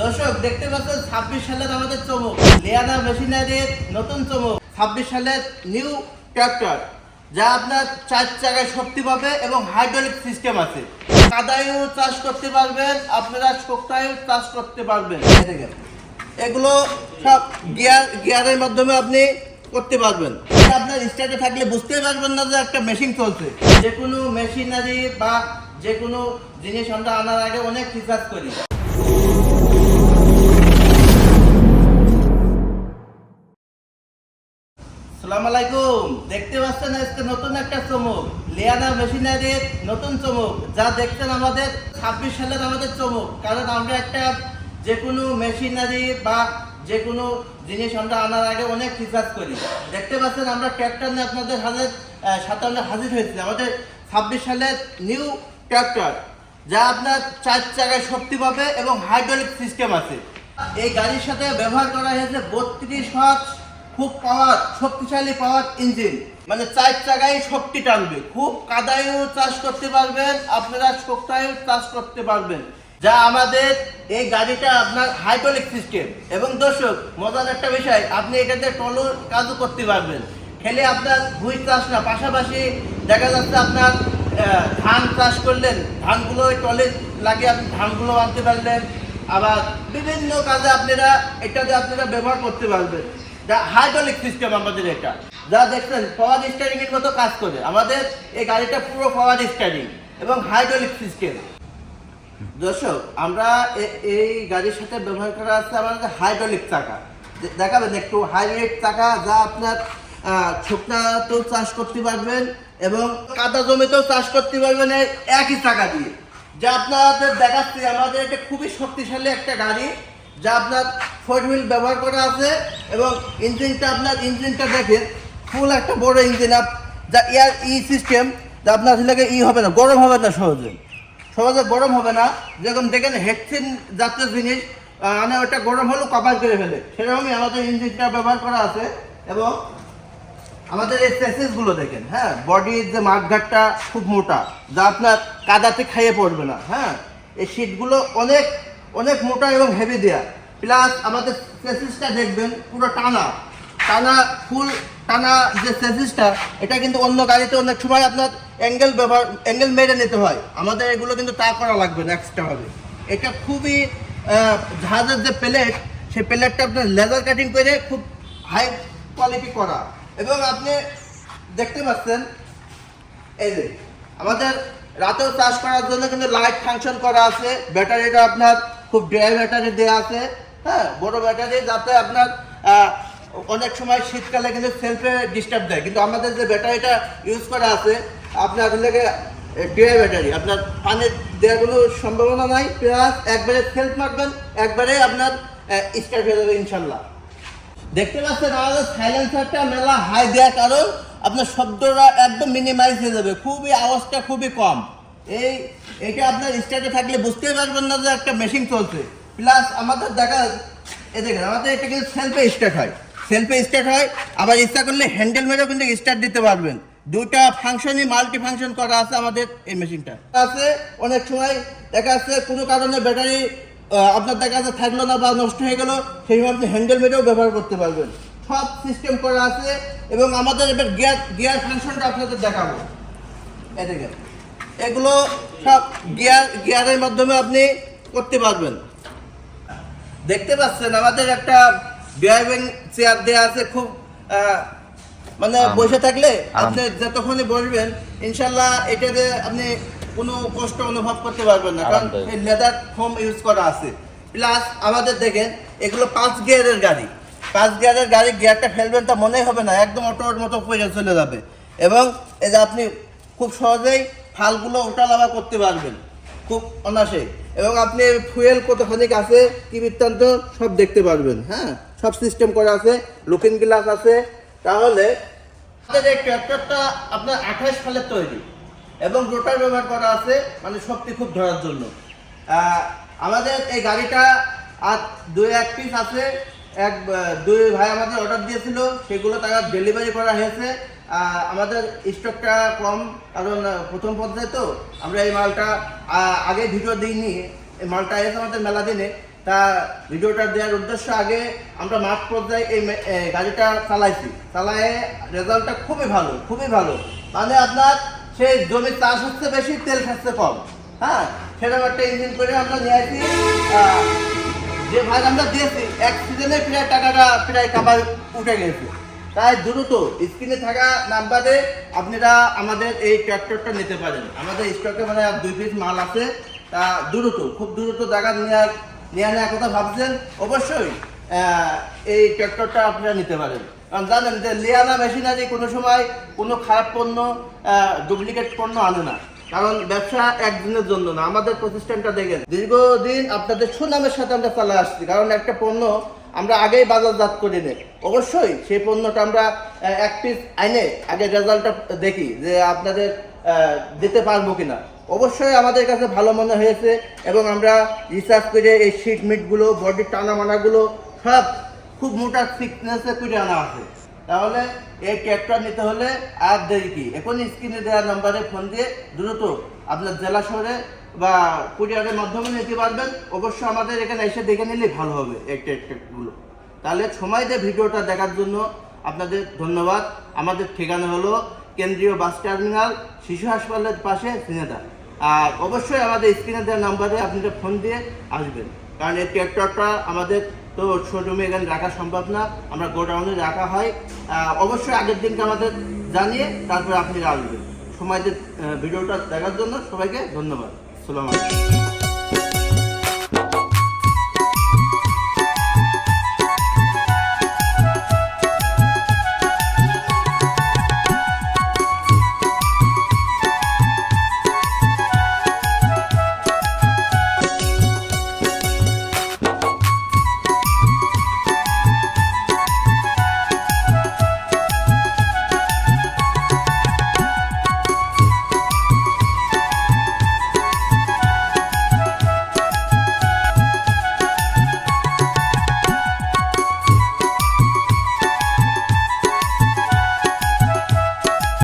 দর্শক দেখতে পাচ্ছেন 26 সালের আমাদের চমক লিয়ানা মেশিনারির নতুন চমক 26 সালের নিউ ট্রাক্টর, যা আপনার 4 চাকায় শক্তি পাবে এবং হাইড্রোলিক সিস্টেম আছে। কাদায়ও চাষ করতে পারবেন, আপনারা শক্তায়ও চাষ করতে পারবেন। দেখেন এগুলো সব গিয়ারের মাধ্যমে আপনি করতে পারবেন। আপনার স্টার্টে থাকলে বুঝতেই পারবেন না যে একটা মেশিন চলছে। যে কোনো মেশিনারি বা যে কোনো জিনিস আমরা আনার আগে অনেক রিসার্চ করি। আসসালামু আলাইকুম, দেখতে পাচ্ছেন আজকে নতুন একটা চমক লিয়ানা মেশিনারির নতুন চমক, যা দেখছেন আমাদের 26 সালের আমাদের চমক। কারণ আমরা একটা যে কোনো মেশিনারি বা যে কোনো জিনিস আমরা আনার আগে অনেক রিসার্চ করি। দেখতে পাচ্ছেন আমরা ট্র্যাক্টর নিয়ে আপনাদের সাথে আমরা হাজির হয়েছি। আমাদের 26 সালের নিউ ট্র্যাক্টর, যা আপনার 4 চাকায় শক্তি পাবে এবং হাইড্রোলিক সিস্টেম আছে। এই গাড়ির সাথে ব্যবহার করা হয়েছে 32 হর্স খুব শক্তিশালী পাওয়ার ইঞ্জিন, মানে 4 চাকায় শক্তি টানবে। খুব কাদায়ও চাষ করতে পারবেন, আপনারা শক্তায়ও চাষ করতে পারবেন। যা আমাদের এই গাড়িটা আপনার হাইড্রোলিক সিস্টেম। এবং দর্শক মজার একটা বিষয়, আপনি এটাতে টলুর কাজও করতে পারবেন। খেলে আপনার ভুঁই চাষ না, পাশাপাশি দেখা যাচ্ছে আপনার ধান চাষ করলেন, ধানগুলো টলে লাগিয়ে আপনি ধানগুলো আনতে পারলেন। আবার বিভিন্ন কাজে এটাতে আপনারা ব্যবহার করতে পারবেন। যা হাইড্রোলিক সিস্টেম আমাদের এটা, যা দেখছেন পাওয়ার স্টিয়ারিং এর মতো কাজ করে। আমাদের এই গাড়িটা পুরো পাওয়ার স্টিয়ারিং এবং হাইড্রোলিক সিস্টেম। দর্শক আমরা এই গাড়ির সাথে ব্যবহার করা আছে আমাদের হাইড্রোলিক চাকা। দেখাবেন একটু হাইব্রিড চাকা, যা আপনার শুকনাতেও চাষ করতে পারবেন এবং কাদা জমিতেও চাষ করতে পারবেন একই চাকা দিয়ে। যা আপনাদের দেখাচ্ছি, আমাদের এটা খুবই শক্তিশালী একটা গাড়ি, যা আপনার 4 হুইল ব্যবহার করা আছে। এবং ইঞ্জিনটা দেখেন ফুল একটা বড় ইঞ্জিন, যা এয়ার সিস্টেম, যা আপনার হবে না, গরম হবে না, সহজে গরম হবে না। যেরকম দেখেন হেডসিন জাতীয় জিনিস মানে ওটা গরম হলেও কভার করে ফেলে, সেরকমই আমাদের ইঞ্জিনটা ব্যবহার করা আছে। এবং আমাদের এই চেসিসগুলো দেখেন, হ্যাঁ, বডির যে মাঠঘাটটা খুব মোটা, যা আপনার কাদাতে খাইয়ে পড়বে না। হ্যাঁ, এই সিটগুলো অনেক অনেক মোটা এবং হেভি দেয়া। প্লাস আমাদের চেসিসটা দেখবেন পুরো ফুল টানা যে চেসিসটা, এটা কিন্তু অন্য গাড়িতে অনেক সময় আপনার অ্যাঙ্গেল মেরে নিতে হয়। আমাদের এগুলো কিন্তু তা করা লাগবে না এক্সট্রাভাবে। এটা খুবই জাহাজের যে প্লেট, সেই প্লেটটা আপনার লেজার কাটিং করে খুব হাই কোয়ালিটি করা। এবং আপনি দেখতে পাচ্ছেন এই যে আমাদের রাতেও চাষ করার জন্য কিন্তু লাইট ফাংশন করা আছে। ব্যাটারিটা আপনার খুব ড্রাই ব্যাটারি দেওয়া আছে, হ্যাঁ, বড় ব্যাটারি, যাতে আপনার অনেক সময় শীতকালে কিন্তু সেলফে ডিস্টার্ব দেয়। কিন্তু আমাদের যে ব্যাটারিটা ইউজ করা আছে আপনার ড্রাই ব্যাটারি, আপনার পানির দেওয়ার কোনো সম্ভাবনা নাই। প্লাস একবারে সেলফ মারবেন, একবারে আপনার স্টার্ট হয়ে যাবে ইনশাল্লাহ। দেখতে পাচ্ছেন আমাদের সাইলেন্সারটা মেলা হাই দেওয়ার কারণ আপনার শব্দটা একদম মিনিমাইজ হয়ে যাবে, আওয়াজটা খুবই কম। এইটা আপনার স্টার্টে থাকলে বুঝতেই পারবেন না যে একটা মেশিন চলছে। প্লাস আমাদের দেখেন আমাদের এটা কিন্তু সেলফে স্টার্ট হয়। আবার ইচ্ছা করলে হ্যান্ডেল মেরেও কিন্তু স্টার্ট দিতে পারবেন। দুইটা ফাংশনই মাল্টি ফাংশন করা আছে আমাদের এই মেশিনটা আছে। অনেক সময় দেখা যাচ্ছে কোনো কারণে ব্যাটারি আপনার দেখা যাচ্ছে থাকলো না বা নষ্ট হয়ে গেল, সেইভাবে আপনি হ্যান্ডেল মেরেও ব্যবহার করতে পারবেন। সব সিস্টেম করা আছে। এবং আমাদের এবার গিয়ার ফাংশনটা আপনাদের দেখাবো। দেখেন এগুলো সব গিয়ারের মাধ্যমে আপনি করতে পারবেন। দেখতে পাচ্ছেন আমাদের একটা ড্রাইভিং চেয়ার দেওয়া আছে, খুব মানে বসে থাকলে আপনি যতক্ষণে বসবেন ইনশাল্লাহ এটাতে আপনি কোনো কষ্ট অনুভব করতে পারবেন না, কারণ এই লেদার ফোম ইউজ করা আছে। প্লাস আমাদের দেখেন এগুলো 5 গিয়ারের গাড়ি, গিয়ারটা ফেলবেন তা মনেই হবে না, একদম অটোর মতো চলে যাবে। এবং এই যে আপনি খুব সহজেই ফালগুলো ওঠানামা করতে পারবেন খুব অনায়াসে। এবং আপনি ফুয়েল কতখানি আছে কি বৃত্তান্ত সব দেখতে পারবেন। হ্যাঁ, সব সিস্টেম করা আছে, লুকিং গ্লাস আছে। তাহলে আমাদের এই ট্র্যাক্টরটা আপনার 28 সালের তৈরি এবং রোটার ব্যবহার করা আছে, মানে শক্তি খুব ধরার জন্য। আমাদের এই গাড়িটা আর 2-1 পিস আছে, দুই ভাই আমাদের অর্ডার দিয়েছিল, সেগুলো তারা ডেলিভারি করা হয়েছে। আমাদের স্টকটা কম, কারণ প্রথম পর্যায়ে তো আমরা এই মালটা আগে ভিডিও দিইনি। এই মালটা এসে আমাদের মেলা দিনে তা ভিডিওটা দেওয়ার উদ্দেশ্য আগে আমরা মাঠ পর্যায়ে এই গাড়িটা চালায়ে রেজাল্টটা খুবই ভালো মানে আপনার সেই জমির চাষ হচ্ছে বেশি, তেল খাচ্ছে কম। হ্যাঁ, সেরকম একটা ইঞ্জিন করে আমরা নিয়ে আসি। যে ভাগ আমরা দিয়েছি এক সিজনে প্রায় টাকাটা প্রায় কাবার উঠে গেছে। তাই দ্রুত স্ক্রিনে থাকা নাম্বারে আপনারা আমাদের এই ট্র্যাক্টরটা নিতে পারেন। আমাদের স্টকে মানে 2 পিস মাল আছে। তা খুব দ্রুত জায়গা নেওয়ার কথা ভাবছেন, অবশ্যই এই ট্র্যাক্টরটা আপনারা নিতে পারেন। কারণ জানেন যে লিয়ানা মেশিনারি কোনো সময় কোনো খারাপ পণ্য, ডুপ্লিকেট পণ্য আনে না। কারণ ব্যবসা একদিনের জন্য না, আমাদের প্রতিষ্ঠানটা দেখেন দীর্ঘদিন আপনাদের সুনামের সাথে আমরা চালা আসছি। কারণ একটা পণ্য আমরা আগেই বাজারজাত করে নিই, অবশ্যই সেই পণ্যটা আমরা এক পিস আইনে আগে রেজাল্টটা দেখি যে আপনাদের দিতে পারবো কিনা। অবশ্যই আমাদের কাছে ভালো মনে হয়েছে এবং আমরা রিসার্চ করে এই শিট মিটগুলো, বডির টানামানাগুলো সব খুব মোটা থিকনেসে করে আনা আছে। তাহলে এই ট্র্যাক্টর নিতে হলে আর দেরি কি, এখন স্ক্রিনে দেওয়া নাম্বারে ফোন দিয়ে দ্রুত আপনার জেলা শহরে বা কুরিয়ারের মাধ্যমে নিতে পারবেন। অবশ্যই আমাদের এখানে এসে দেখে নিলেই ভালো হবে এই ট্র্যাক্টরগুলো। তাহলে সময় দিয়ে ভিডিওটা দেখার জন্য আপনাদের ধন্যবাদ। আমাদের ঠিকানা হলো কেন্দ্রীয় বাস টার্মিনাল, শিশু হাসপাতালের পাশে ঝিনাইদহ। আর অবশ্যই আমাদের স্ক্রিনে দেওয়া নাম্বারে আপনারা ফোন দিয়ে আসবেন। কারণ এই ট্র্যাক্টরটা আমাদের তো শোরুমে এখানে রাখা সম্ভব না, আমরা গোডাউনে রাখা হয়। অবশ্যই আগের দিনকে আমাদের জানিয়ে তারপরে আপনারা আসবেন। সময় দিয়ে ভিডিওটা দেখার জন্য সবাইকে ধন্যবাদ। আসসালামু আলাইকুম।